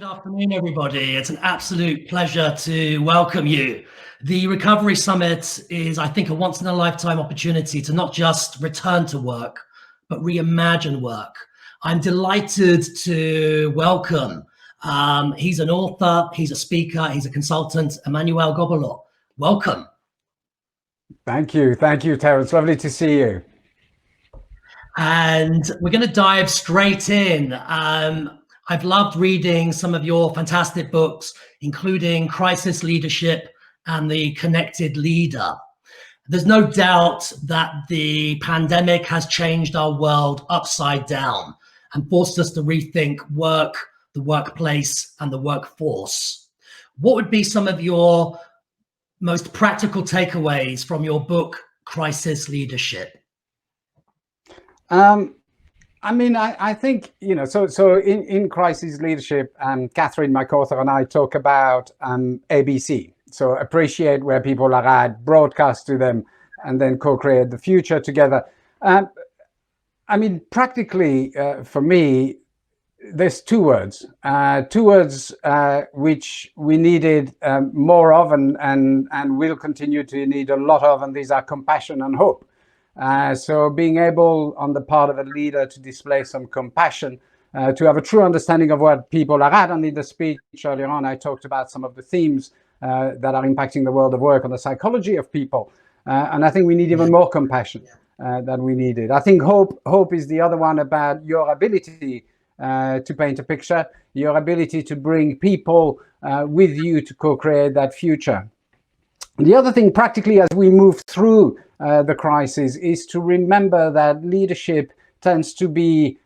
Good afternoon, everybody. It's an absolute pleasure to welcome you. The Recovery Summit is, I think, a once-in-a-lifetime opportunity to not just return to work, but reimagine work. I'm delighted to welcome, he's an author, he's a speaker, he's a consultant, Emmanuel Gobillot. Welcome. Thank you, Terence. Lovely to see you. And we're going to dive straight in. I've loved reading some of your fantastic books, including Crisis Leadership and The Connected Leader. There's no doubt that the pandemic has changed our world upside down and forced us to rethink work, the workplace, and the workforce. What would be some of your most practical takeaways from your book, Crisis Leadership? I think, so in Crisis Leadership, Catherine, my co-author, and I talk about ABC. So appreciate where people are at, broadcast to them, and then co-create the future together. Practically, for me, there's two words which we needed more of and will continue to need a lot of, and these are compassion and hope. So being able on the part of a leader to display some compassion, to have a true understanding of where people are at. And in the speech earlier on, I talked about some of the themes that are impacting the world of work and the psychology of people. And I think we need even more compassion than we needed. I think hope is the other one, about your ability to paint a picture, your ability to bring people with you to co-create that future. The other thing, practically, as we move through the crisis, is to remember that leadership tends to be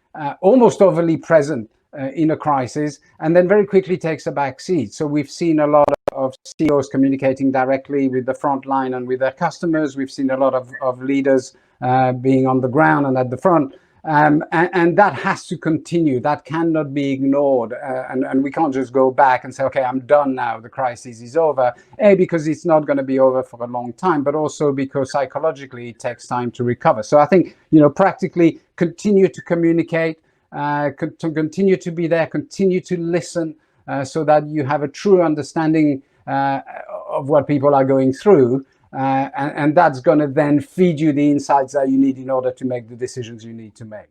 almost overly present in a crisis, and then very quickly takes a back seat. So we've seen a lot of CEOs communicating directly with the front line and with their customers. We've seen a lot of leaders being on the ground and at the front. And that has to continue. That cannot be ignored. And we can't just go back and say, okay, I'm done now, the crisis is over. Because it's not going to be over for a long time, but also because psychologically it takes time to recover. So I think, practically continue to communicate, continue to be there, continue to listen, so that you have a true understanding of what people are going through. And that's going to then feed you the insights that you need in order to make the decisions you need to make.